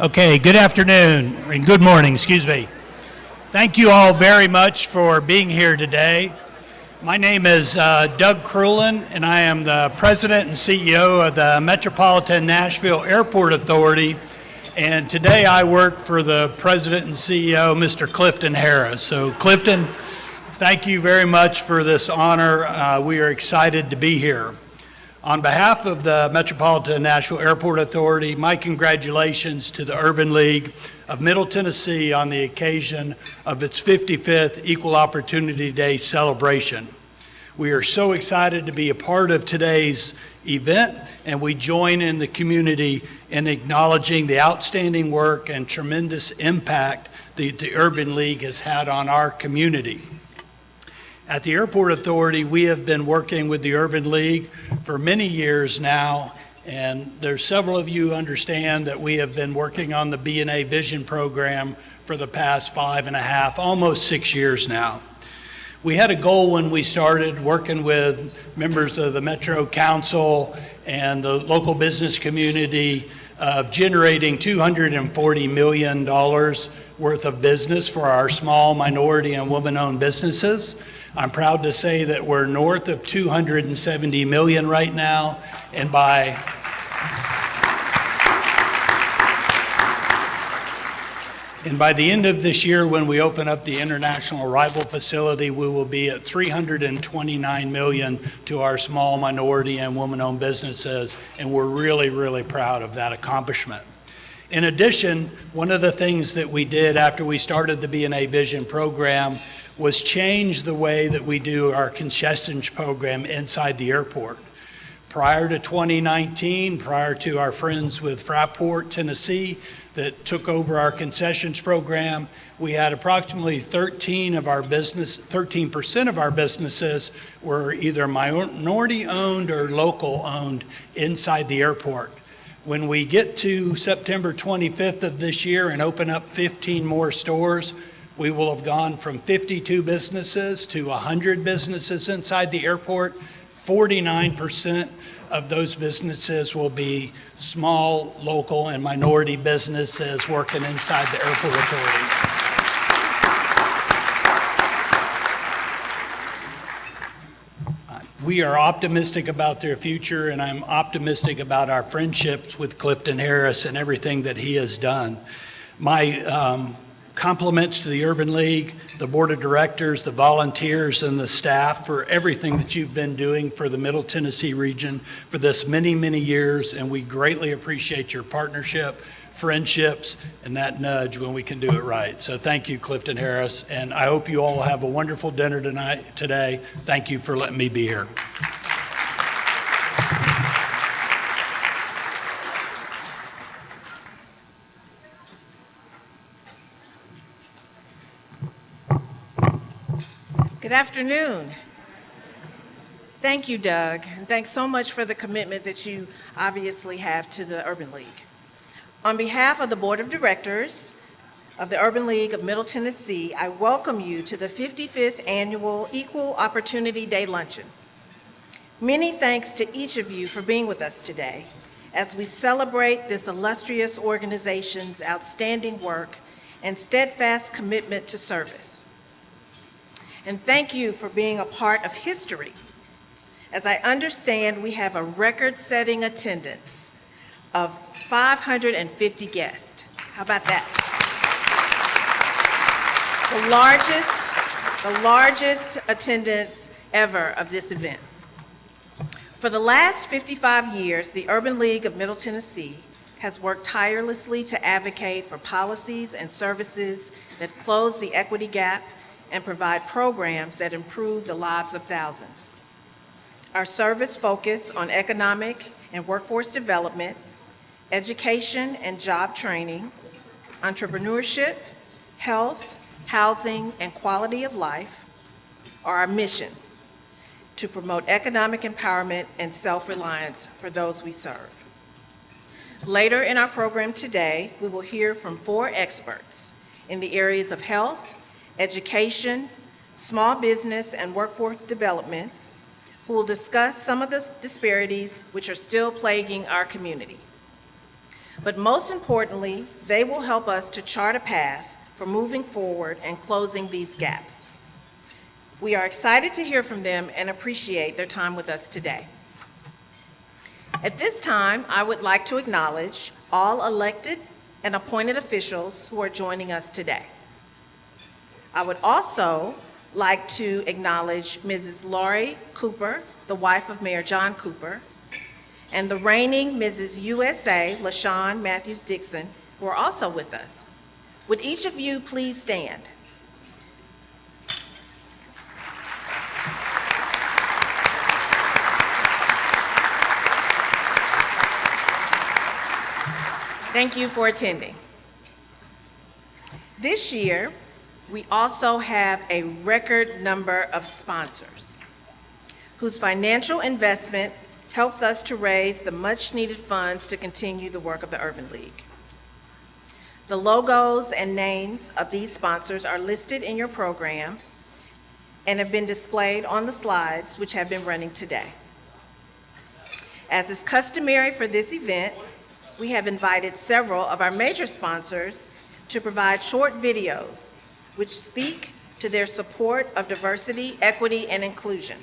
Okay, good afternoon, and good morning, excuse me. Thank you all very much for being here today. My name is Doug Krulin, and I am the President and CEO of the Metropolitan Nashville Airport Authority, and today I work for the President and CEO, Mr. Clifton Harris. So Clifton, thank you very much for this honor. We are excited to be here. On behalf of the Metropolitan Nashville Airport Authority, my congratulations to the Urban League of Middle Tennessee on the occasion of its 55th Equal Opportunity Day celebration. We are so excited to be a part of today's event, and we join in the community in acknowledging the outstanding work and tremendous impact the Urban League has had on our community. At the Airport Authority, we have been working with the Urban League for many years now, and there's several of you who understand that we have been working on the B&A Vision program for the past 5.5, almost 6 years now. We had a goal when we started working with members of the Metro Council and the local business community of generating $240 million worth of business for our small minority and woman-owned businesses. I'm proud to say that we're north of 270 million right now, and by the end of this year, when we open up the international arrival facility, we will be at 329 million to our small minority and woman-owned businesses, and we're really, really proud of that accomplishment. In addition, one of the things that we did after we started the B&A Vision program was change the way that we do our concessions program inside the airport. Prior to 2019, prior to our friends with Fraport, Tennessee, that took over our concessions program, we had approximately 13% of our businesses were either minority-owned or local-owned inside the airport. When we get to September 25th of this year and open up 15 more stores, we will have gone from 52 businesses to 100 businesses inside the airport. 49% of those businesses will be small, local, and minority businesses working inside the Airport Authority. We are optimistic about their future, and I'm optimistic about our friendships with Clifton Harris and everything that he has done. My compliments to the Urban League, the Board of Directors, the volunteers, and the staff for everything that you've been doing for the Middle Tennessee region for this many, many years, and we greatly appreciate your partnership, friendships, and that nudge when we can do it right. So thank you, Clifton Harris, and I hope you all have a wonderful dinner today. Thank you for letting me be here. Good afternoon. Thank you, Doug, and thanks so much for the commitment that you obviously have to the Urban League. On behalf of the Board of Directors of the Urban League of Middle Tennessee, I welcome you to the 55th Annual Equal Opportunity Day Luncheon. Many thanks to each of you for being with us today as we celebrate this illustrious organization's outstanding work and steadfast commitment to service. And thank you for being a part of history. As I understand, we have a record-setting attendance of 550 guests. How about that? The largest attendance ever of this event. For the last 55 years, the Urban League of Middle Tennessee has worked tirelessly to advocate for policies and services that close the equity gap and provide programs that improve the lives of thousands. Our service focus on economic and workforce development, education and job training, entrepreneurship, health, housing, and quality of life are our mission to promote economic empowerment and self-reliance for those we serve. Later in our program today, we will hear from 4 experts in the areas of health, education, small business, and workforce development, who will discuss some of the disparities which are still plaguing our community. But most importantly, they will help us to chart a path for moving forward and closing these gaps. We are excited to hear from them and appreciate their time with us today. At this time, I would like to acknowledge all elected and appointed officials who are joining us today. I would also like to acknowledge Mrs. Laurie Cooper, the wife of Mayor John Cooper, and the reigning Mrs. USA, LaShawn Matthews Dixon, who are also with us. Would each of you please stand? Thank you for attending. This year, we also have a record number of sponsors whose financial investment helps us to raise the much-needed funds to continue the work of the Urban League. The logos and names of these sponsors are listed in your program and have been displayed on the slides which have been running today. As is customary for this event, we have invited several of our major sponsors to provide short videos which speak to their support of diversity, equity, and inclusion.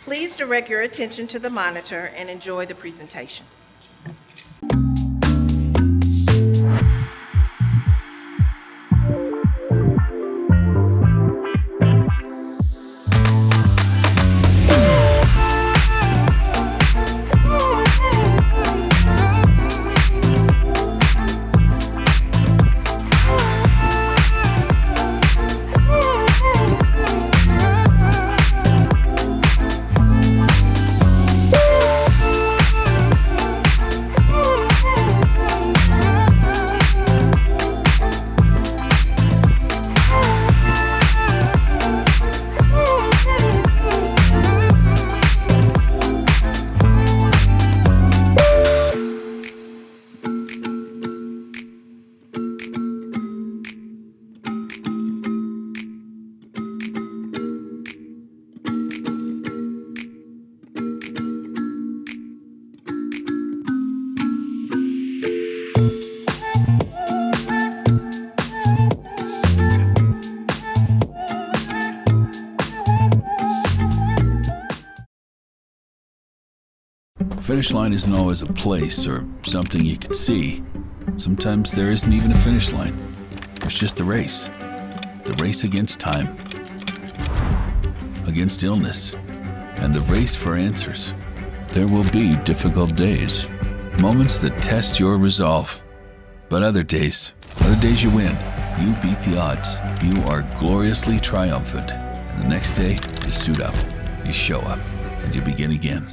Please direct your attention to the monitor and enjoy the presentation. Finish line isn't always a place or something you can see. Sometimes there isn't even a finish line. It's just the race against time, against illness, and the race for answers. There will be difficult days, moments that test your resolve. But other days you win. You beat the odds. You are gloriously triumphant. And the next day, you suit up, you show up, and you begin again.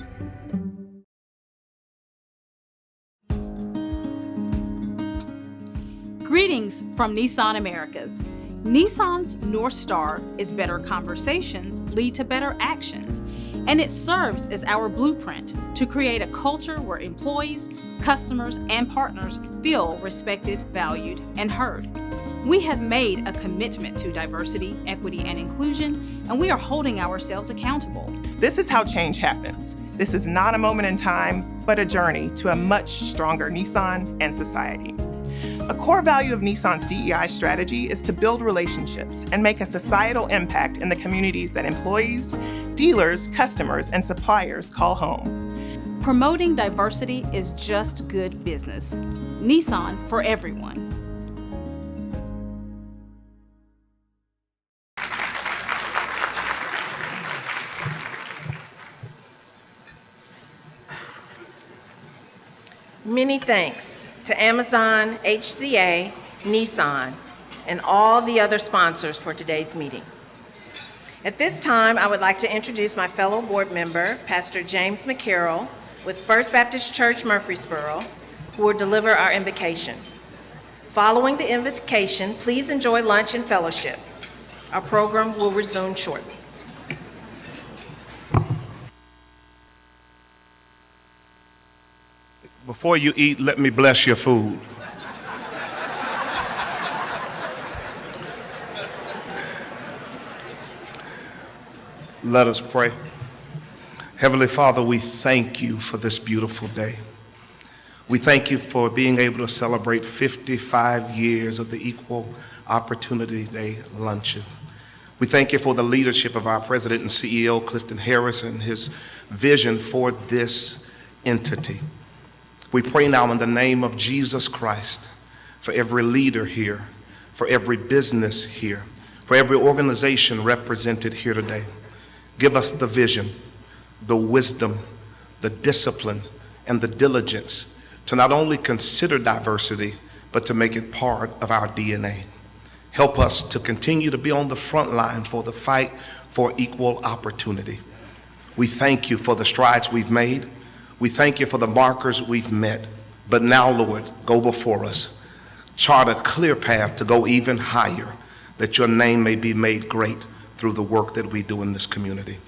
Greetings from Nissan Americas. Nissan's North Star is better conversations lead to better actions, and it serves as our blueprint to create a culture where employees, customers, and partners feel respected, valued, and heard. We have made a commitment to diversity, equity, and inclusion, and we are holding ourselves accountable. This is how change happens. This is not a moment in time, but a journey to a much stronger Nissan and society. A core value of Nissan's DEI strategy is to build relationships and make a societal impact in the communities that employees, dealers, customers, and suppliers call home. Promoting diversity is just good business. Nissan for everyone. Many thanks to Amazon, HCA, Nissan, and all the other sponsors for today's meeting. At this time, I would like to introduce my fellow board member, Pastor James McCarroll, with First Baptist Church, Murfreesboro, who will deliver our invocation. Following the invocation, please enjoy lunch and fellowship. Our program will resume shortly. Before you eat, let me bless your food. Let us pray. Heavenly Father, we thank you for this beautiful day. We thank you for being able to celebrate 55 years of the Equal Opportunity Day Luncheon. We thank you for the leadership of our President and CEO, Clifton Harris, and his vision for this entity. We pray now in the name of Jesus Christ for every leader here, for every business here, for every organization represented here today. Give us the vision, the wisdom, the discipline, and the diligence to not only consider diversity, but to make it part of our DNA. Help us to continue to be on the front line for the fight for equal opportunity. We thank you for the strides we've made. We thank you for the markers we've met. But now, Lord, go before us. Chart a clear path to go even higher, that your name may be made great through the work that we do in this community.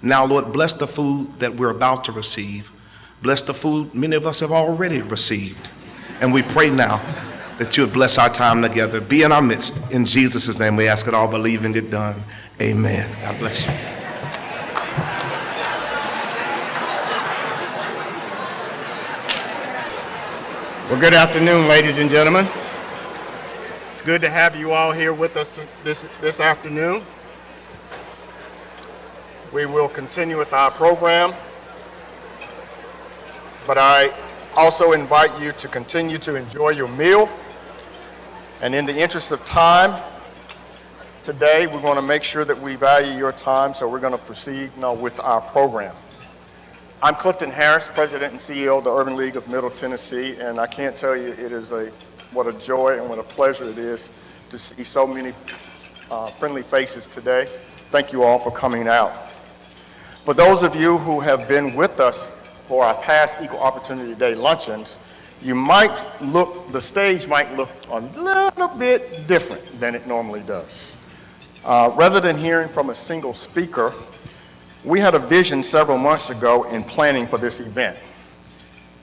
Now, Lord, bless the food that we're about to receive. Bless the food many of us have already received. And we pray now that you would bless our time together. Be in our midst. In Jesus' name we ask it all, believing it done. Amen. God bless you. Well, good afternoon, ladies and gentlemen. It's good to have you all here with us this afternoon. We will continue with our program, but I also invite you to continue to enjoy your meal. And in the interest of time, today we're going to make sure that we value your time, so we're going to proceed now with our program. I'm Clifton Harris, President and CEO of the Urban League of Middle Tennessee, and I can't tell you what a joy and what a pleasure it is to see so many friendly faces today. Thank you all for coming out. For those of you who have been with us for our past Equal Opportunity Day luncheons, the stage might look a little bit different than it normally does. Rather than hearing from a single speaker, we had a vision several months ago in planning for this event.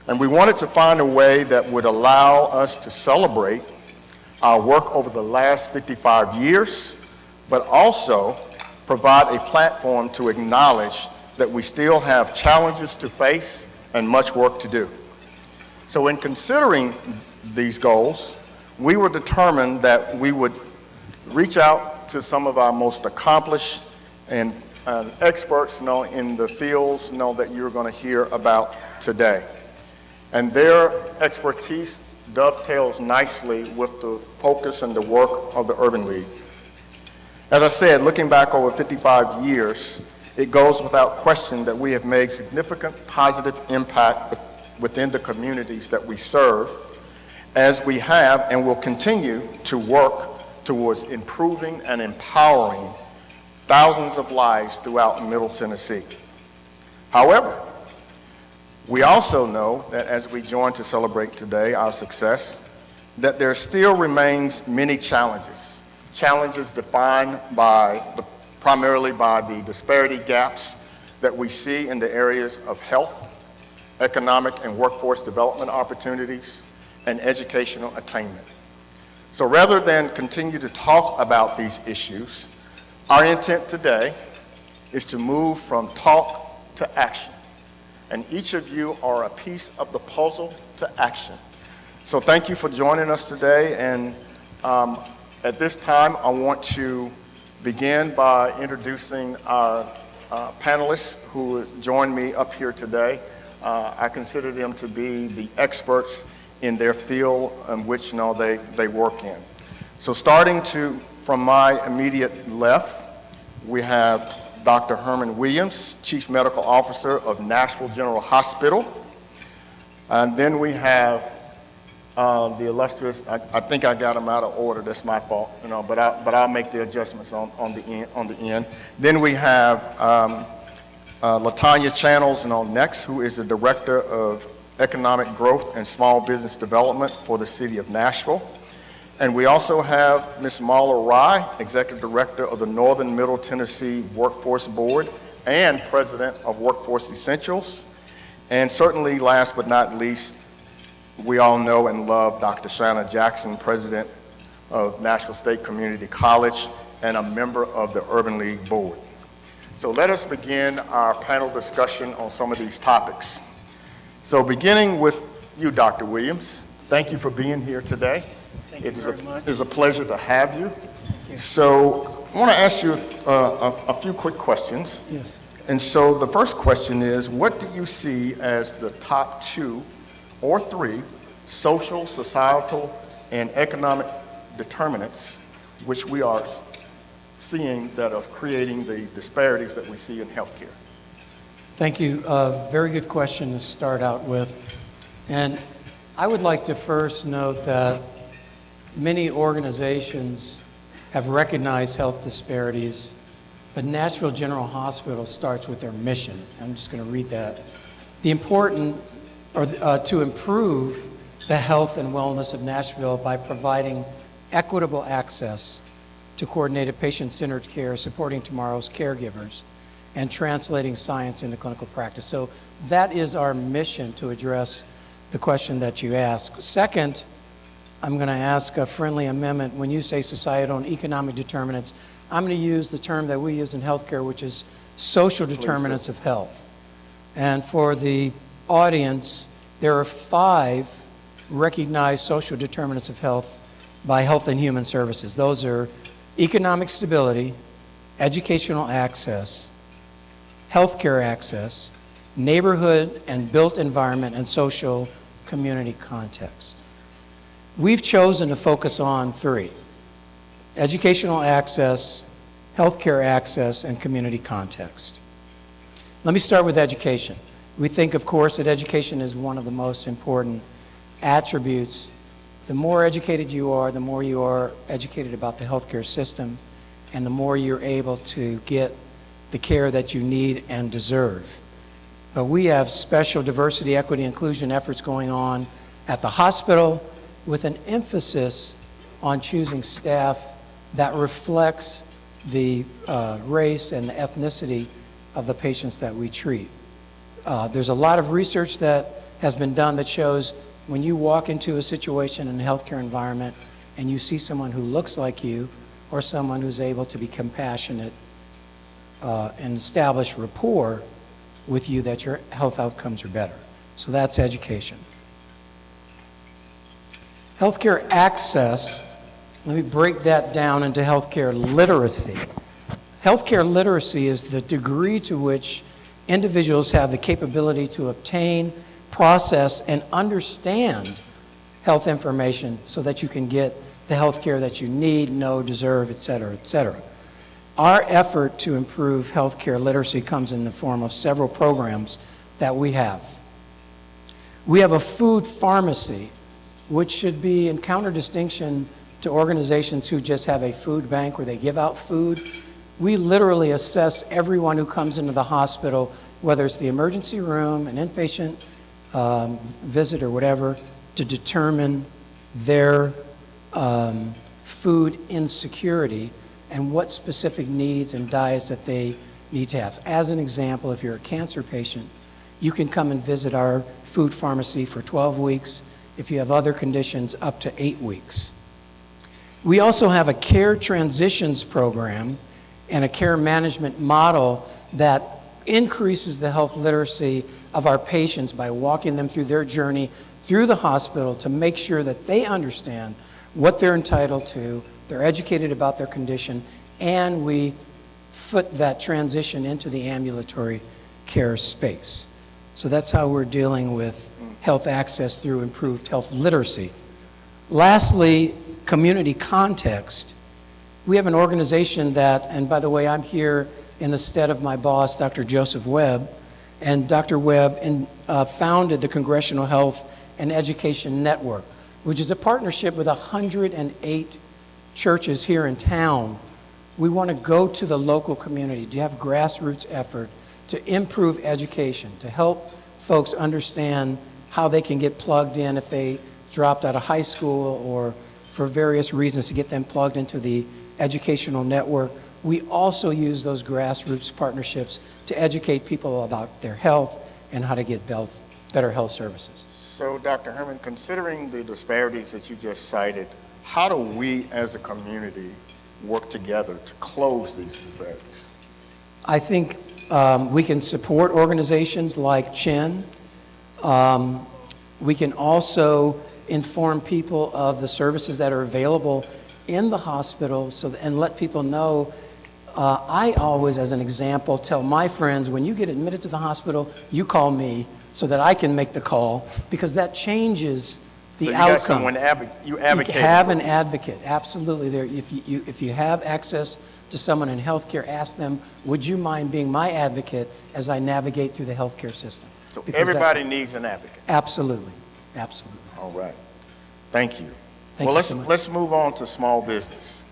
And we wanted to find a way that would allow us to celebrate our work over the last 55 years, but also provide a platform to acknowledge that we still have challenges to face and much work to do. So in considering these goals, we were determined that we would reach out to some of our most accomplished and experts in the fields that you're going to hear about today. And their expertise dovetails nicely with the focus and the work of the Urban League. As I said, looking back over 55 years, it goes without question that we have made significant positive impact within the communities that we serve, as we have and will continue to work towards improving and empowering thousands of lives throughout Middle Tennessee. However, we also know that as we join to celebrate today our success, that there still remains many challenges defined primarily by the disparity gaps that we see in the areas of health, economic and workforce development opportunities, and educational attainment. So rather than continue to talk about these issues, our intent today is to move from talk to action. And each of you are a piece of the puzzle to action. So thank you for joining us today. And at this time, I want to begin by introducing our panelists who joined me up here today. I consider them to be the experts in their field in which they work in. So starting from my immediate left, we have Dr. Herman Williams, Chief Medical Officer of Nashville General Hospital. And then we have the illustrious, I think I got them out of order, that's my fault, but I'll make the adjustments on the end. Then we have LaTanya Channels next, who is the Director of Economic Growth and Small Business Development for the City of Nashville. And we also have Ms. Marla Rye, Executive Director of the Northern Middle Tennessee Workforce Board and President of Workforce Essentials. And certainly last but not least, we all know and love Dr. Shanna Jackson, President of Nashville State Community College and a member of the Urban League Board. So let us begin our panel discussion on some of these topics. So beginning with you, Dr. Williams. Thank you for being here today. It is a pleasure to have you. So I want to ask you a few quick questions. Yes. And so the first question is, what do you see as the top 2 or 3 social, societal, and economic determinants which we are seeing that are creating the disparities that we see in healthcare? Thank you. Very good question to start out with. And I would like to first note that many organizations have recognized health disparities, but Nashville General Hospital starts with their mission. I'm just going to read that. To improve the health and wellness of Nashville by providing equitable access to coordinated patient-centered care, supporting tomorrow's caregivers, and translating science into clinical practice. So that is our mission, to address the question that you asked. Second, I'm going to ask a friendly amendment. When you say societal and economic determinants, I'm going to use the term that we use in healthcare, which is social determinants of health. And for the audience, there are 5 recognized social determinants of health by Health and Human Services. Those are economic stability, educational access, healthcare access, neighborhood and built environment, and social community context. We've chosen to focus on 3: educational access, healthcare access, and community context. Let me start with education. We think, of course, that education is one of the most important attributes. The more educated you are, the more you are educated about the healthcare system, and the more you're able to get the care that you need and deserve. But we have special diversity, equity, inclusion efforts going on at the hospital, with an emphasis on choosing staff that reflects the race and the ethnicity of the patients that we treat. There's a lot of research that has been done that shows when you walk into a situation in a healthcare environment and you see someone who looks like you, or someone who's able to be compassionate and establish rapport with you, that your health outcomes are better. So that's education. Healthcare access, let me break that down into healthcare literacy. Healthcare literacy is the degree to which individuals have the capability to obtain, process, and understand health information so that you can get the health care that you need, know, deserve, et cetera, et cetera. Our effort to improve healthcare literacy comes in the form of several programs that we have. We have a food pharmacy, which should be in counter-distinction to organizations who just have a food bank where they give out food. We literally assess everyone who comes into the hospital, whether it's the emergency room, an inpatient visit or whatever, to determine their food insecurity and what specific needs and diets that they need to have. As an example, if you're a cancer patient, you can come and visit our food pharmacy for 12 weeks. If you have other conditions, up to 8 weeks. We also have a care transitions program and a care management model that increases the health literacy of our patients by walking them through their journey through the hospital to make sure that they understand what they're entitled to, they're educated about their condition, and we foot that transition into the ambulatory care space. So that's how we're dealing with health access through improved health literacy. Lastly, community context. We have an organization that, and by the way, I'm here in the stead of my boss, Dr. Joseph Webb, and Dr. Webb founded the Congressional Health and Education Network, which is a partnership with 108 churches here in town. We want to go to the local community, to have grassroots effort to improve education, to help folks understand how they can get plugged in if they dropped out of high school or for various reasons, to get them plugged into the educational network. We also use those grassroots partnerships to educate people about their health and how to get better health services. So, Dr. Herman, considering the disparities that you just cited, how do we as a community work together to close these disparities? I think we can support organizations like CHIN. We can also inform people of the services that are available in the hospital and let people know. I always, as an example, tell my friends, when you get admitted to the hospital, you call me so that I can make the call, because that changes the So you outcome. got someone you advocate. You have an advocate, absolutely. If you have access to someone in healthcare, ask them, would you mind being my advocate as I navigate through the healthcare system? So Because everybody needs an advocate. Absolutely, absolutely. All right. Thank you. Thank you so much. Let's move on to small business.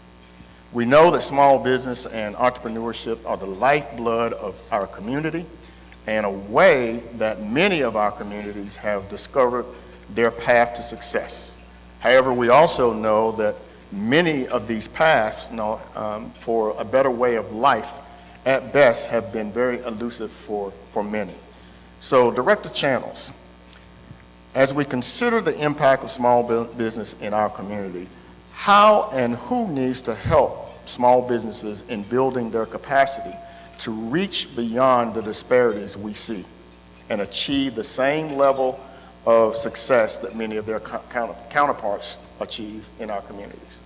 We know that small business and entrepreneurship are the lifeblood of our community and a way that many of our communities have discovered their path to success. However, we also know that many of these paths, for a better way of life, at best, have been very elusive for many. So, Director Channels, as we consider the impact of small business in our community, how and who needs to help small businesses in building their capacity to reach beyond the disparities we see and achieve the same level of success that many of their counterparts achieve in our communities?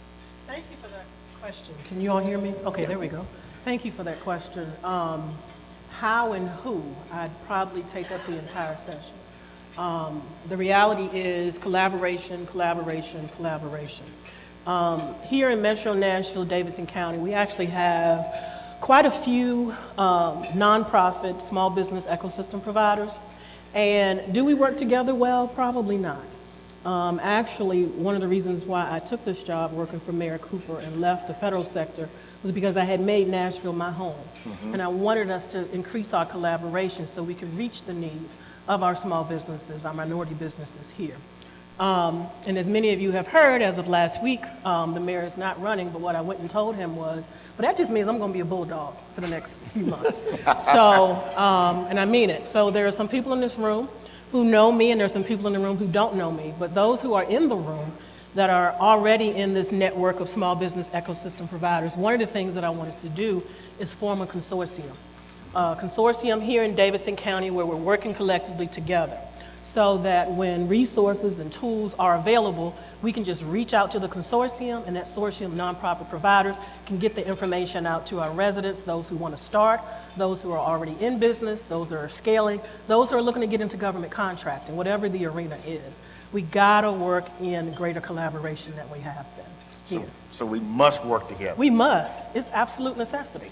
Thank you for that question. Can you all hear me? Okay, there we go. Thank you for that question. How and who? I'd probably take up the entire session. The reality is collaboration, collaboration, collaboration. Here in Metro Nashville, Davidson County, we actually have quite a few nonprofit small business ecosystem providers. And do we work together well? Probably not. Actually, one of the reasons why I took this job working for Mayor Cooper and left the federal sector was because I had made Nashville my home. And I wanted us to increase our collaboration so we could reach the needs of our small businesses, our minority businesses here. And as many of you have heard, as of last week, the mayor is not running, but what I went and told him was, but that just means I'm going to be a bulldog for the next few months. So, and I mean it. So there are some people in this room who know me, and there are some people in the room who don't know me, but those who are in the room that are already in this network of small business ecosystem providers, one of the things that I want us to do is form a consortium. Consortium here in Davidson County where we're working collectively together, so that when resources and tools are available, we can just reach out to the consortium, and that consortium of nonprofit providers can get the information out to our residents, those who want to start, those who are already in business, those that are scaling, those who are looking to get into government contracting, whatever the arena is. We gotta work in greater collaboration than we have been here. So we must work together. We must. It's absolute necessity.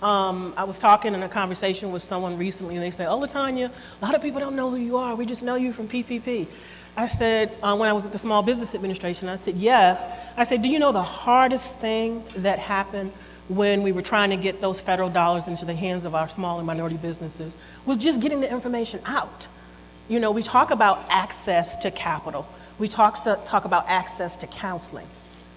I was talking in a conversation with someone recently, and they said, "Oh, Latanya, a lot of people don't know who you are. We just know you from PPP." I said, when I was at the Small Business Administration, I said, yes. I said, do you know the hardest thing that happened when we were trying to get those federal dollars into the hands of our small and minority businesses was just getting the information out. You know, we talk about access to capital. We talk about access to counseling.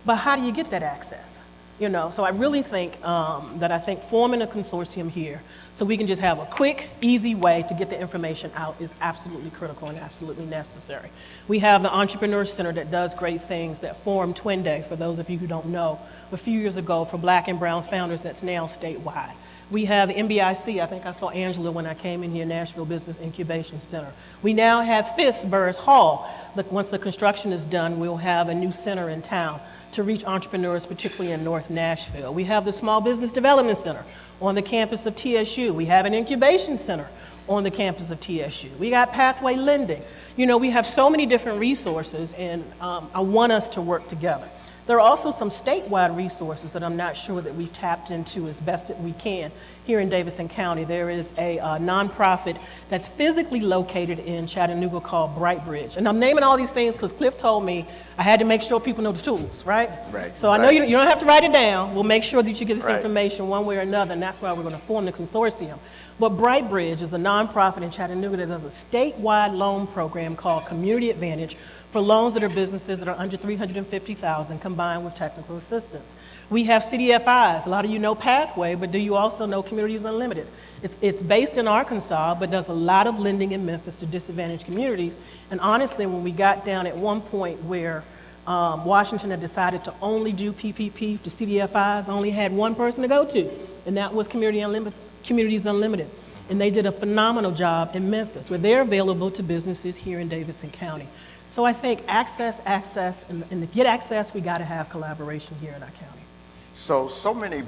But how do you get that access? You know, so I really think that forming a consortium here so we can just have a quick, easy way to get the information out is absolutely critical and absolutely necessary. We have the Entrepreneur Center that does great things, that formed Twin Day, for those of you who don't know, a few years ago for Black and brown founders that's now statewide. We have the MBIC, I think I saw Angela when I came in here, Nashville Business Incubation Center. We now have FIST, Burris Hall. Once the construction is done, we'll have a new center in town to reach entrepreneurs, particularly in North Nashville. We have the Small Business Development Center on the campus of TSU. We have an incubation center on the campus of TSU. We got Pathway Lending. You know, we have so many different resources, and I want us to work together. There are also some statewide resources that I'm not sure that we've tapped into as best that we can here in Davidson County. There is a nonprofit that's physically located in Chattanooga called Brightbridge. And I'm naming all these things because Cliff told me I had to make sure people know the tools, right? Right. So I know you don't have to write it down. We'll make sure that you get this Right. information one way or another, and that's why we're going to form the consortium. But Brightbridge is a nonprofit in Chattanooga that does a statewide loan program called Community Advantage for loans that are businesses that are under $350,000 combined with technical assistance. We have CDFIs. A lot of you know Pathway, but do you also know Communities Unlimited? It's based in Arkansas, but does a lot of lending in Memphis to disadvantaged communities. And honestly, when we got down at one point where Washington had decided to only do PPP to CDFIs, only had one person to go to, and that was Communities Unlimited. And they did a phenomenal job in Memphis, where they're available to businesses here in Davidson County. So I think access, and to get access, we got to have collaboration here in our county. So many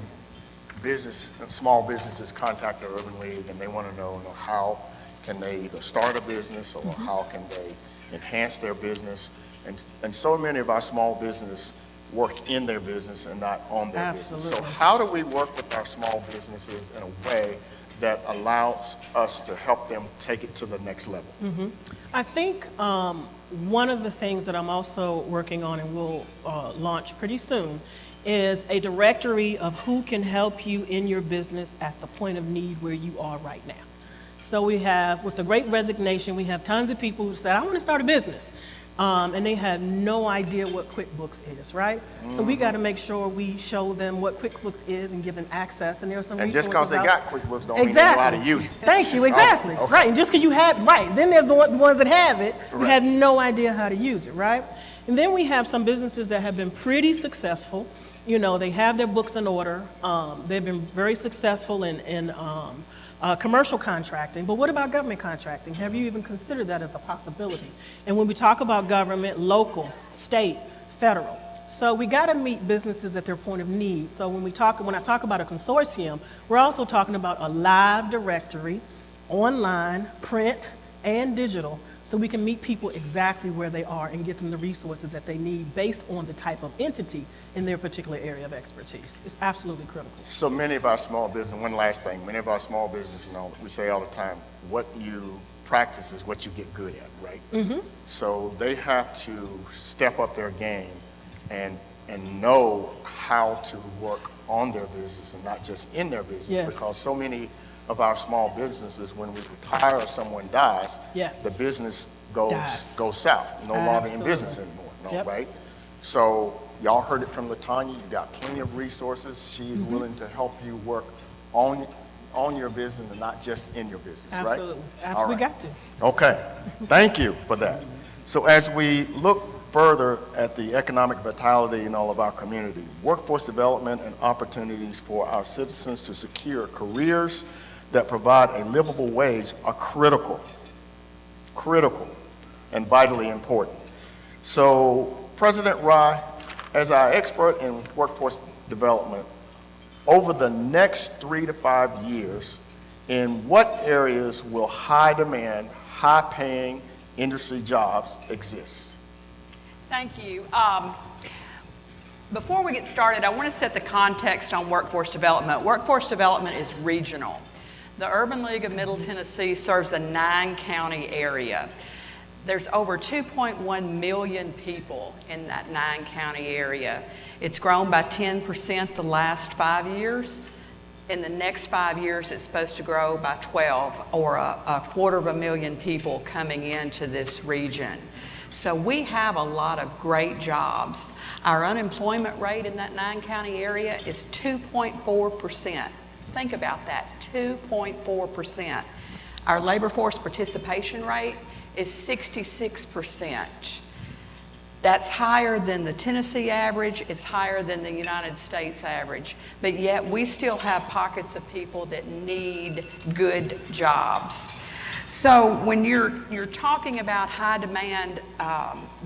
small businesses contact the Urban League and they want to know, how can they either start a business or how can they enhance their business. And so many of our small businesses work in their business and not on their business. So how do we work with our small businesses in a way that allows us to help them take it to the next level? I think one of the things that I'm also working on and will launch pretty soon is a directory of who can help you in your business at the point of need where you are right now. So we have, with the Great Resignation, we have tons of people who said, I want to start a business. And they have no idea what QuickBooks is, right? So we got to make sure we show them what QuickBooks is and give them access. And there are some and resources. just because they got QuickBooks don't mean they know how to use it. Thank you, exactly. Okay. Right, and just because you have, then there's the ones that have it, who have no idea how to use it, right? And then we have some businesses that have been pretty successful. They have their books in order. They've been very successful in commercial contracting, but what about government contracting? Have you even considered that as a possibility? And when we talk about government, local, state, federal, so we got to meet businesses at their point of need. So when I talk about a consortium, we're also talking about a live directory, online, print, and digital, so we can meet people exactly where they are and get them the resources that they need based on the type of entity in their particular area of expertise. It's absolutely critical. So many of our small business, one last thing, many of our small business, we say all the time, what you practice is what you get good at, right? So they have to step up their game and know how to work on their business and not just in their business, because so many of our small businesses, when we retire or someone dies, the business goes south, no longer in business anymore, right? So y'all heard it from LaTanya, you've got plenty of resources. She's willing to help you work on your business and not just in your business, right? Absolutely, we got to. Okay, thank you for that. So as we look further at the economic vitality in all of our community, workforce development and opportunities for our citizens to secure careers that provide a livable wage are critical and vitally important. So President Rye, as our expert in workforce development, over the next 3 to 5 years, in what areas will high demand, high paying industry jobs exist? Thank you. Before we get started, I want to set the context on workforce development. Workforce development is regional. The Urban League of Middle Tennessee serves a 9-county area. There's over 2.1 million people in that 9-county area. It's grown by 10% the last 5 years. In the next 5 years, it's supposed to grow by 12, or a 250,000 people coming into this region. So we have a lot of great jobs. Our unemployment rate in that 9-county area is 2.4%. Think about that, 2.4%. Our labor force participation rate is 66%. That's higher than the Tennessee average, it's higher than the United States average, but yet we still have pockets of people that need good jobs. So when you're talking about high demand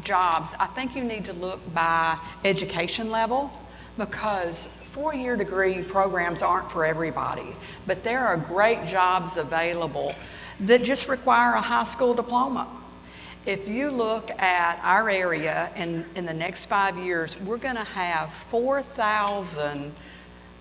jobs, I think you need to look by education level, because 4-year degree programs aren't for everybody, but there are great jobs available that just require a high school diploma. If you look at our area in the next 5 years, we're going to have 4,000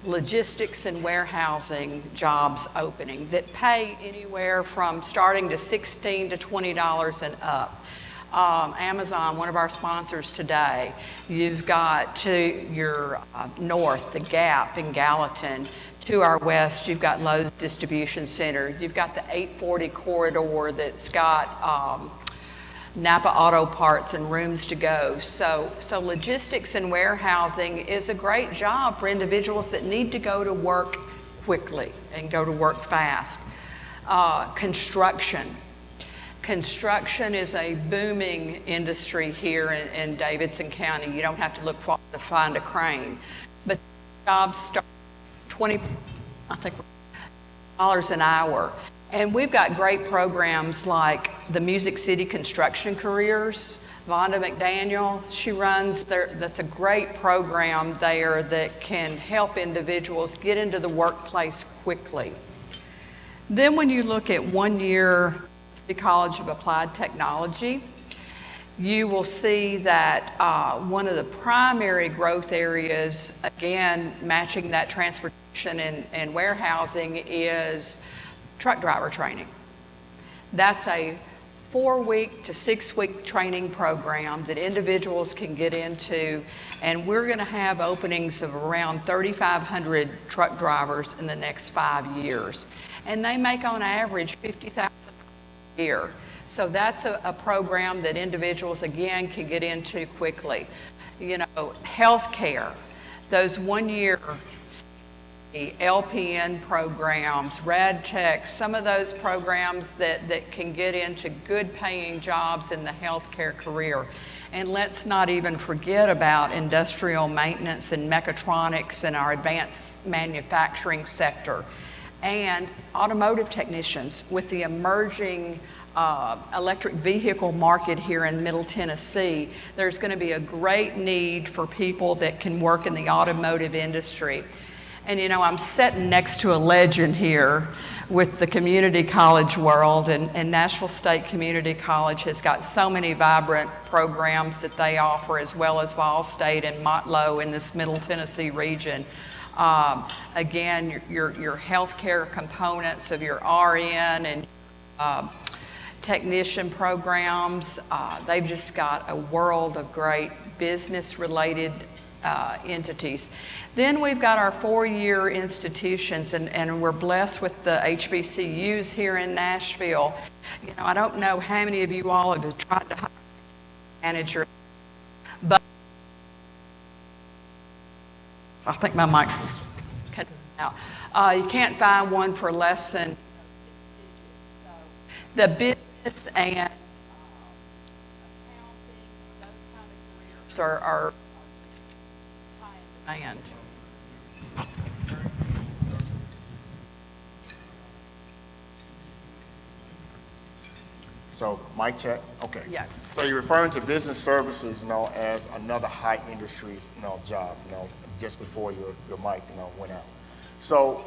logistics and warehousing jobs opening that pay anywhere from starting to $16 to $20 and up. Amazon, one of our sponsors today. You've got to your north, the Gap in Gallatin. To our west, you've got Lowe's Distribution Center. You've got the 840 corridor that's got Napa Auto Parts and Rooms to Go. So logistics and warehousing is a great job for individuals that need to go to work quickly and go to work fast. Construction is a booming industry here in Davidson County. You don't have to look far to find a crane. But jobs start $20 an hour. And we've got great programs like the Music City Construction Careers. Vonda McDaniel, she runs there. That's a great program there that can help individuals get into the workplace quickly. Then when you look at 1 year College of Applied Technology, you will see that one of the primary growth areas, again, matching that transportation and warehousing, is truck driver training. That's a 4-week to 6-week training program that individuals can get into, and we're going to have openings of around 3,500 truck drivers in the next 5 years. And they make on average $50,000 a year. So that's a program that individuals, again, can get into quickly. You know, healthcare, those 1 year LPN programs, rad techs, some of those programs that can get into good paying jobs in the healthcare career. And let's not even forget about industrial maintenance and mechatronics and our advanced manufacturing sector. And automotive technicians with the emerging electric vehicle market here in Middle Tennessee. There's going to be a great need for people that can work in the automotive industry. And you know, I'm sitting next to a legend here with the community college world, and Nashville State Community College has got so many vibrant programs that they offer, as well as Ball State and Motlow in this Middle Tennessee region. Again, your healthcare components of your RN and technician programs, they've just got a world of great business-related entities. Then we've got our 4-year institutions, and we're blessed with the HBCUs here in Nashville. You know, I don't know how many of you all have tried to hire a manager, but I think my mic's cutting out. You can't find one for less than 6 digits. So the business and accounting, those kind of careers are high in demand. So, mic check, okay. Yeah. So you're referring to business services, you know, as another high industry, you know, job, you know, just before your mic, you know, went out. So,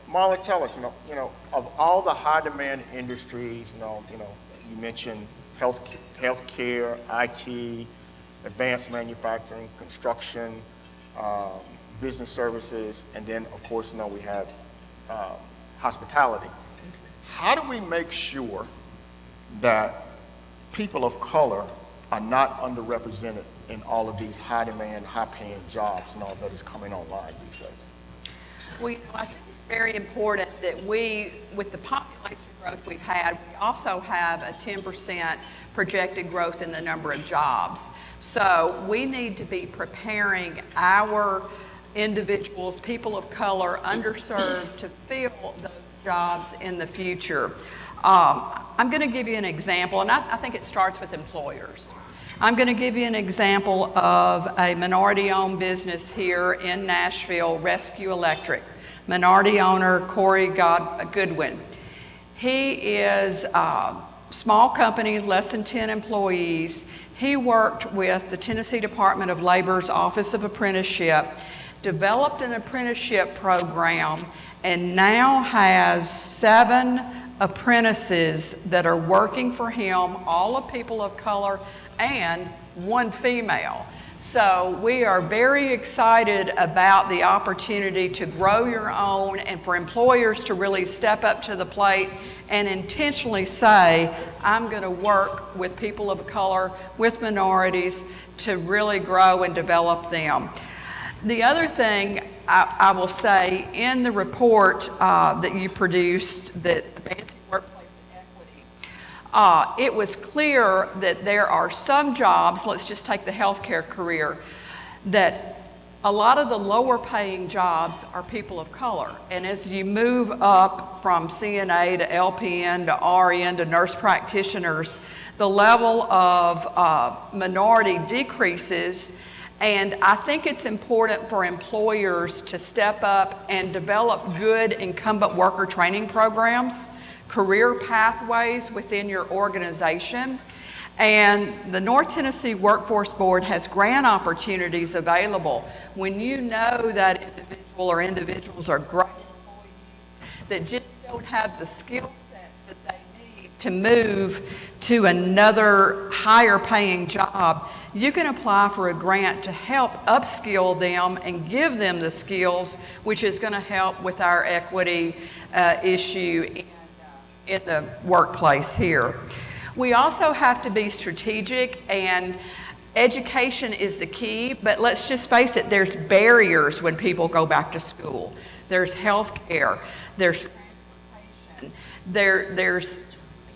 Marla, tell us, you know, of all the high demand industries, you know, you mentioned healthcare, IT, advanced manufacturing, construction, business services, and then of course, you know, we have hospitality. How do we make sure that people of color are not underrepresented in all of these high demand, high paying jobs and all that is coming online these days? Well, I think it's very important that we, with the population growth we've had, we also have a 10% projected growth in the number of jobs. So we need to be preparing our individuals, people of color, underserved, to fill those jobs in the future. I'm going to give you an example, and I think it starts with employers. I'm going to give you an example of a minority-owned business here in Nashville, Rescue Electric. Minority owner, Corey Goodwin. He is a small company, less than 10 employees. He worked with the Tennessee Department of Labor's Office of Apprenticeship, developed an apprenticeship program, and now has 7 apprentices that are working for him, all of people of color, and 1 female. So we are very excited about the opportunity to grow your own and for employers to really step up to the plate and intentionally say, I'm going to work with people of color, with minorities, to really grow and develop them. The other thing I will say, in the report that you produced, that Advancing Workplace Equity, it was clear that there are some jobs, let's just take the healthcare career, that a lot of the lower paying jobs are people of color. And as you move up from CNA to LPN to RN to nurse practitioners, the level of minority decreases. And I think it's important for employers to step up and develop good incumbent worker training programs, career pathways within your organization. And the North Tennessee Workforce Board has grant opportunities available when you know that individual or individuals are great employees that just don't have the skill sets that they need to move to another higher paying job. You can apply for a grant to help upskill them and give them the skills, which is going to help with our equity issue in the workplace here. We also have to be strategic, and education is the key, but let's just face it, there's barriers when people go back to school. There's health care, there's transportation, there's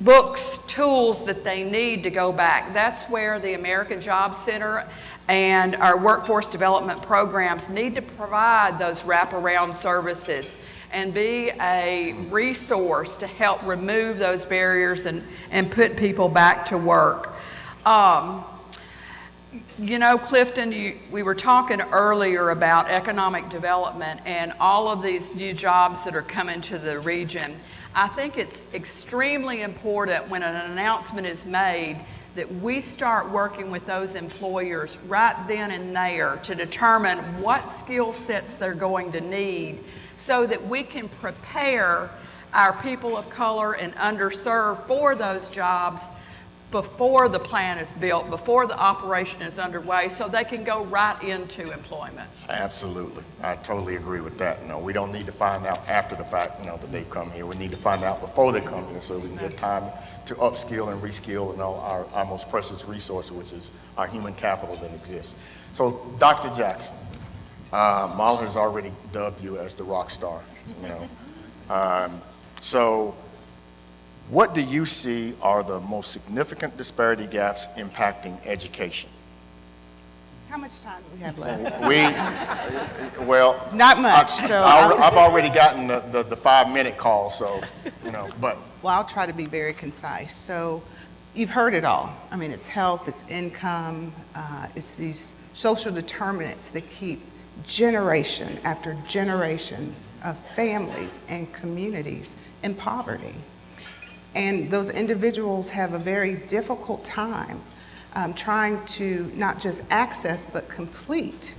books, tools that they need to go back. That's where the American Job Center and our workforce development programs need to provide those wraparound services and be a resource to help remove those barriers and put people back to work. You know, Clifton, we were talking earlier about economic development and all of these new jobs that are coming to the region. I think it's extremely important when an announcement is made that we start working with those employers right then and there to determine what skill sets they're going to need so that we can prepare our people of color and underserved for those jobs before the plan is built, before the operation is underway, so they can go right into employment. Absolutely. I totally agree with that. You know, we don't need to find out after the fact, you know, that they've come here. We need to find out before they come here so we can get time to upskill and reskill, you know, our most precious resource, which is our human capital that exists. So, Dr. Jackson, Marla has already dubbed you as the rock star, you know. So what do you see are the most significant disparity gaps impacting education? How much time do we have left? Well, not much. I've already gotten the 5-minute call, so, you know, but. Well, I'll try to be very concise. So you've heard it all. I mean, it's health, it's income, it's these social determinants that keep generation after generations of families and communities in poverty. And those individuals have a very difficult time trying to not just access but complete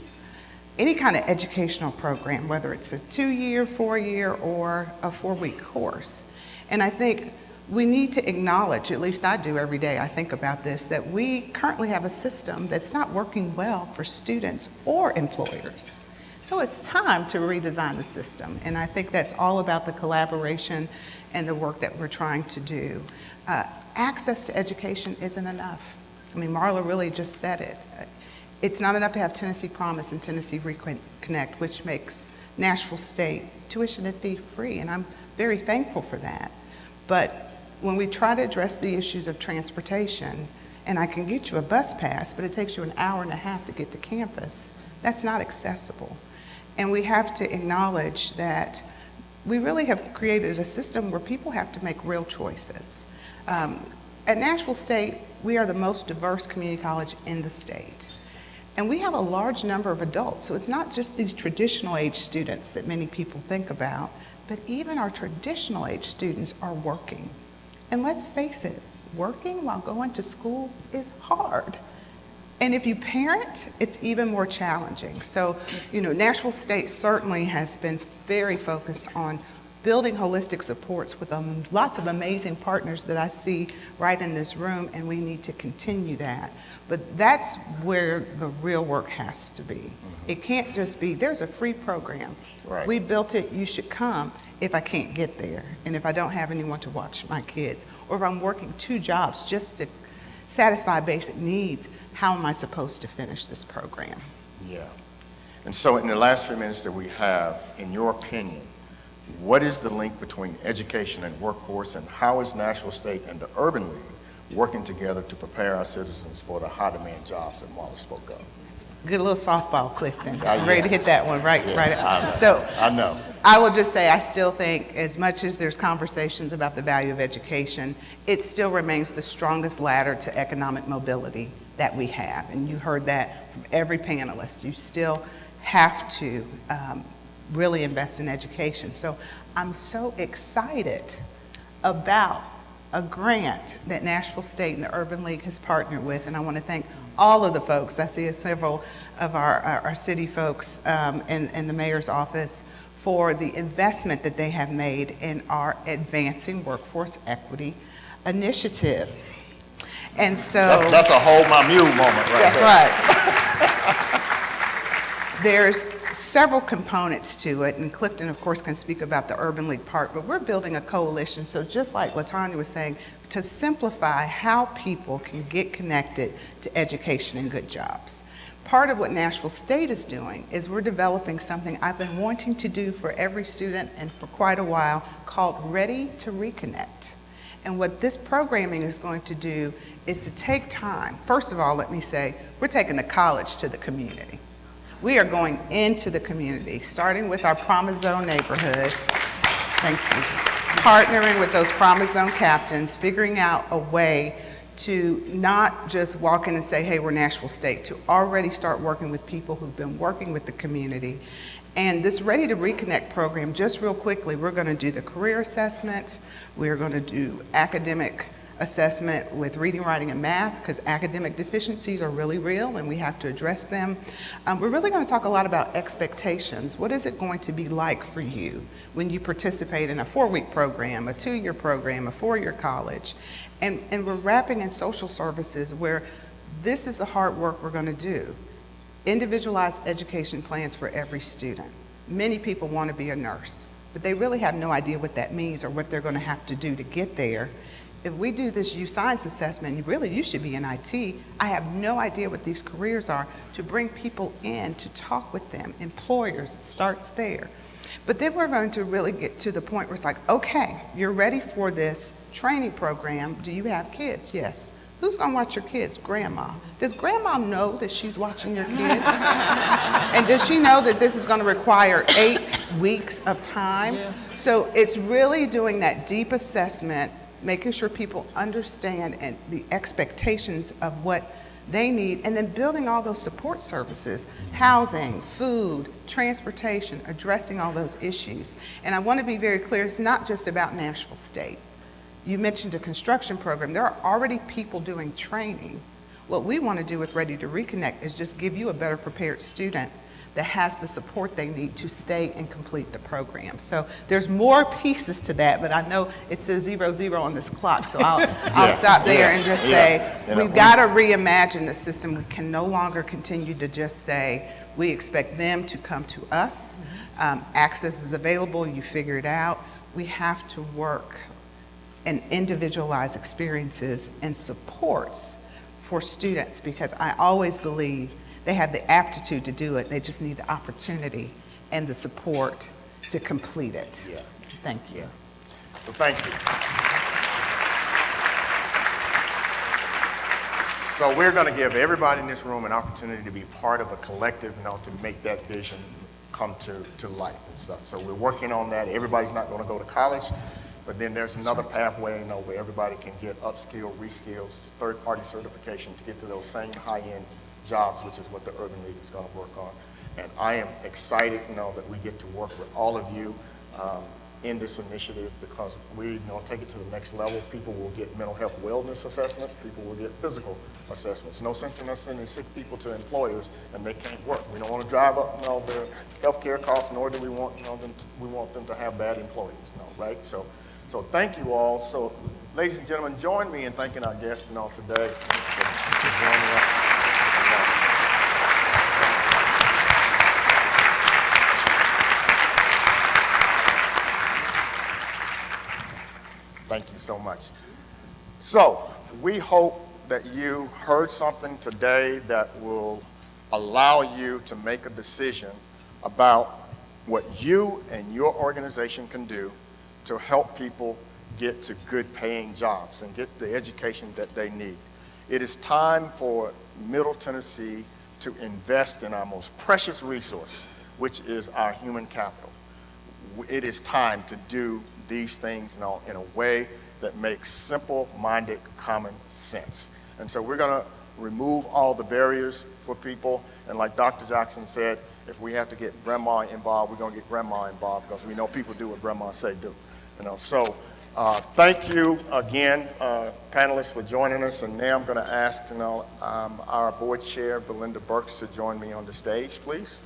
any kind of educational program, whether it's a 2-year, 4-year, or a 4-week course. And I think we need to acknowledge, at least I do every day, I think about this, that we currently have a system that's not working well for students or employers. So it's time to redesign the system. And I think that's all about the collaboration and the work that we're trying to do. Access to education isn't enough. I mean, Marla really just said it. It's not enough to have Tennessee Promise and Tennessee Reconnect, which makes Nashville State tuition and fee free, and I'm very thankful for that. But when we try to address the issues of transportation, and I can get you a bus pass, but it takes you an hour and a half to get to campus, that's not accessible. And we have to acknowledge that we really have created a system where people have to make real choices. At Nashville State, we are the most diverse community college in the state. And we have a large number of adults, so it's not just these traditional age students that many people think about, but even our traditional age students are working. And let's face it, working while going to school is hard. And if you parent, it's even more challenging. So, you know, Nashville State certainly has been very focused on building holistic supports with lots of amazing partners that I see right in this room, and we need to continue that. But that's where the real work has to be. It can't just be, there's a free program. Right. We built it, you should come if I can't get there, and if I don't have anyone to watch my kids, or if I'm working 2 jobs just to satisfy basic needs, how am I supposed to finish this program? Yeah. And so in the last few minutes that we have, in your opinion, what is the link between education and workforce, and how is Nashville State and the Urban League working together to prepare our citizens for the high-demand jobs that Marla spoke of? Good little softball, Clifton. I'm ready to hit that one right. I know. I will just say I still think, as much as there's conversations about the value of education, it still remains the strongest ladder to economic mobility that we have. And you heard that from every panelist. You still have to really invest in education. So I'm so excited about a grant that Nashville State and the Urban League has partnered with, and I want to thank all of the folks. I see several of our city folks in the mayor's office for the investment that they have made in our Advancing Workforce Equity initiative. And so That's a hold my mule moment right that's there. right. There's several components to it, and Clifton, of course, can speak about the Urban League part, but we're building a coalition, so just like LaTanya was saying, to simplify how people can get connected to education and good jobs. Part of what Nashville State is doing is we're developing something I've been wanting to do for every student and for quite a while called Ready to Reconnect. And what this programming is going to do is to take time. First of all, let me say, we're taking the college to the community. We are going into the community, starting with our Promise Zone neighborhoods. Thank you. Partnering with those Promise Zone captains, figuring out a way to not just walk in and say, hey, we're Nashville State, to already start working with people who've been working with the community. And this Ready to Reconnect program, just real quickly, we're going to do the career assessment. We're going to do academic assessment with reading, writing, and math, because academic deficiencies are really real and we have to address them. We're really going to talk a lot about expectations. What is it going to be like for you when you participate in a 4-week program, a 2-year program, a 4-year college? And we're wrapping in social services where this is the hard work we're going to do. Individualized education plans for every student. Many people want to be a nurse, but they really have no idea what that means or what they're going to have to do to get there. If we do this U Science assessment, really you should be in IT. I have no idea what these careers are, to bring people in, to talk with them, employers, it starts there. But then we're going to really get to the point where it's like, okay, you're ready for this training program. Do you have kids? Yes. Who's going to watch your kids? Grandma. Does grandma know that she's watching your kids? And does she know that this is going to require 8 weeks of time? Yeah. So it's really doing that deep assessment, making sure people understand and the expectations of what they need, and then building all those support services, housing, food, transportation, addressing all those issues. And I want to be very clear, it's not just about Nashville State. You mentioned a construction program. There are already people doing training. What we want to do with Ready to Reconnect is just give you a better prepared student that has the support they need to stay and complete the program. So there's more pieces to that, but I know it says 0-0 on this clock, so I'll stop there and just say, we've got to reimagine the system. We can no longer continue to just say, we expect them to come to us. Access is available, you figure it out. We have to work and individualize experiences and supports for students, because I always believe they have the aptitude to do it. They just need the opportunity and the support to complete it. Yeah. Thank you. So thank you. So we're going to give everybody in this room an opportunity to be part of a collective, to make that vision come to life and stuff. So we're working on that. Everybody's not going to go to college, but then there's another pathway, where everybody can get upskill, reskills, third-party certification to get to those same high-end jobs, which is what the Urban League is going to work on. And I am excited, that we get to work with all of you in this initiative, because we take it to the next level. People will get mental health wellness assessments. People will get physical assessments. No sense in us sending sick people to employers and they can't work. We don't want to drive up their health care costs, nor do we want them to have bad employees, right? So thank you all. So ladies and gentlemen, join me in thanking our guests today for joining us. Thank you so much. So we hope that you heard something today that will allow you to make a decision about what you and your organization can do to help people get to good paying jobs and get the education that they need. It is time for Middle Tennessee to invest in our most precious resource, which is our human capital. It is time to do these things in a way that makes simple-minded common sense. And so we're going to remove all the barriers for people. And like Dr. Jackson said, if we have to get grandma involved, we're going to get grandma involved, because we know people do what grandma say do. So Thank you again, panelists, for joining us. And now I'm going to ask our board chair, Belinda Burks, to join me on the stage, please.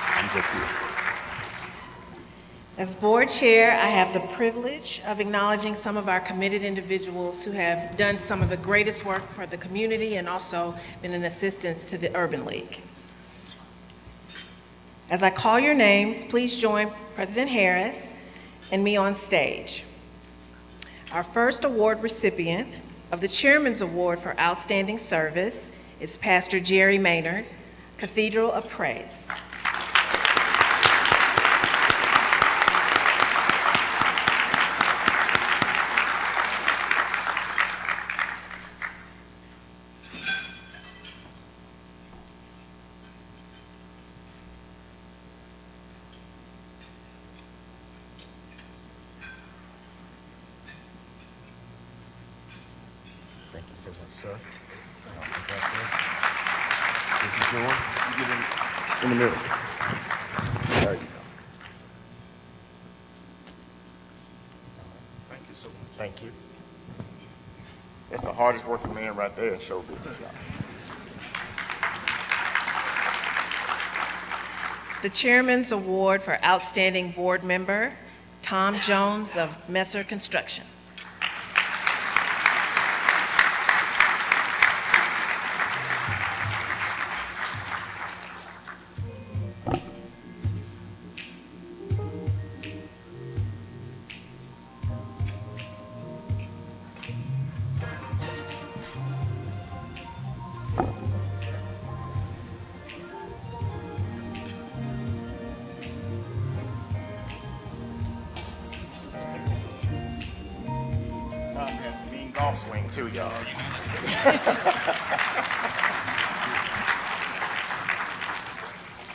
I'm just here. As board chair, I have the privilege of acknowledging some of our committed individuals who have done some of the greatest work for the community and also been an assistance to the Urban League. As I call your names, please join President Harris and me on stage. Our first award recipient of the Chairman's Award for Outstanding Service is Pastor Jerry Maynard, Cathedral of Praise. Thank you so much, sir. This is yours. You get in the middle. There you go. Thank you so much. Thank you. That's the hardest working man right there in show business. The Chairman's Award for Outstanding Board Member, Tom Jones of Messer Construction. Tom has a mean golf swing too, y'all.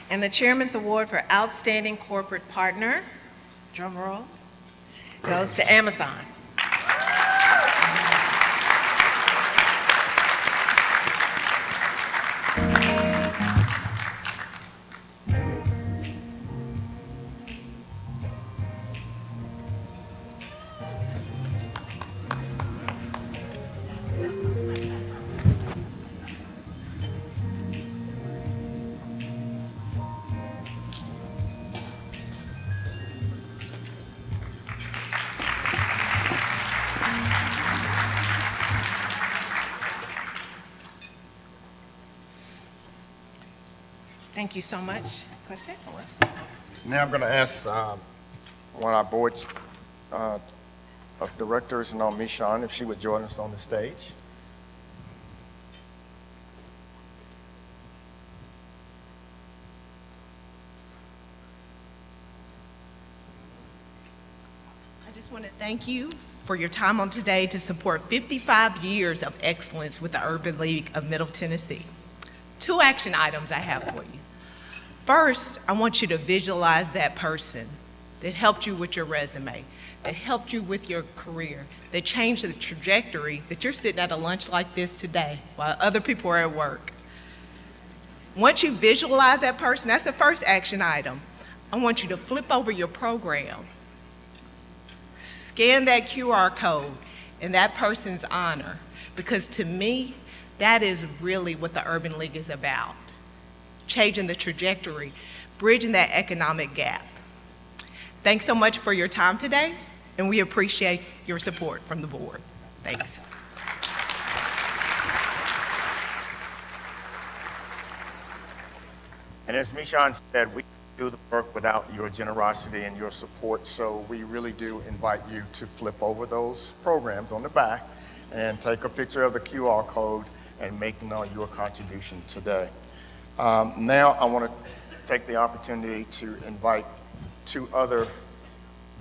And the Chairman's Award for Outstanding Corporate Partner, drum roll, goes to Amazon. Thank you so much, Clifton. Now I'm going to ask one of our board of directors, Mishan, if she would join us on the stage. I just want to thank you for your time on today to support 55 years of excellence with the Urban League of Middle Tennessee. 2 action items I have for you. First, I want you to visualize that person that helped you with your resume, that helped you with your career, that changed the trajectory that you're sitting at a lunch like this today while other people are at work. Once you visualize that person, that's the first action item. I want you to flip over your program, scan that QR code in that person's honor, because to me, that is really what the Urban League is about. Changing the trajectory, bridging that economic gap. Thanks so much for your time today, and we appreciate your support from the board. Thanks. And as Mishan said, we do the work without your generosity and your support, so we really do invite you to flip over those programs on the back and take a picture of the QR code and make your contribution today. Now I want to take the opportunity to invite 2 other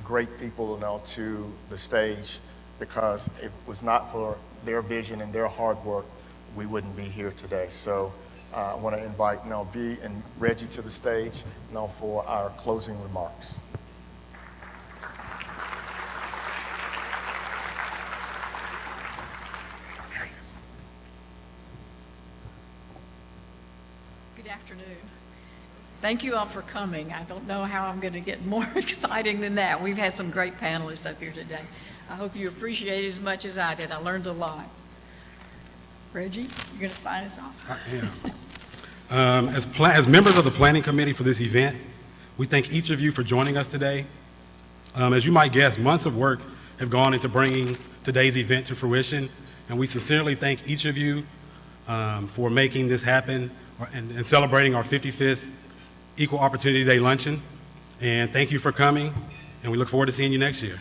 great people to the stage, because if it was not for their vision and their hard work, we wouldn't be here today. So I want to invite B and Reggie to the stage for our closing remarks. Good afternoon. Thank you all for coming. I don't know how I'm going to get more exciting than that. We've had some great panelists up here today. I hope you appreciate it as much as I did. I learned a lot. Reggie, you're going to sign us off? I am. As members of the planning committee for this event, we thank each of you for joining us today. As you might guess, months of work have gone into bringing today's event to fruition, and we sincerely thank each of you for making this happen and celebrating our 55th Equal Opportunity Day Luncheon. And thank you for coming, and we look forward to seeing you next year.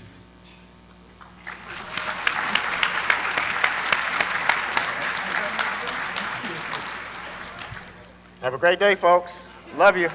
Have a great day, folks. Love you.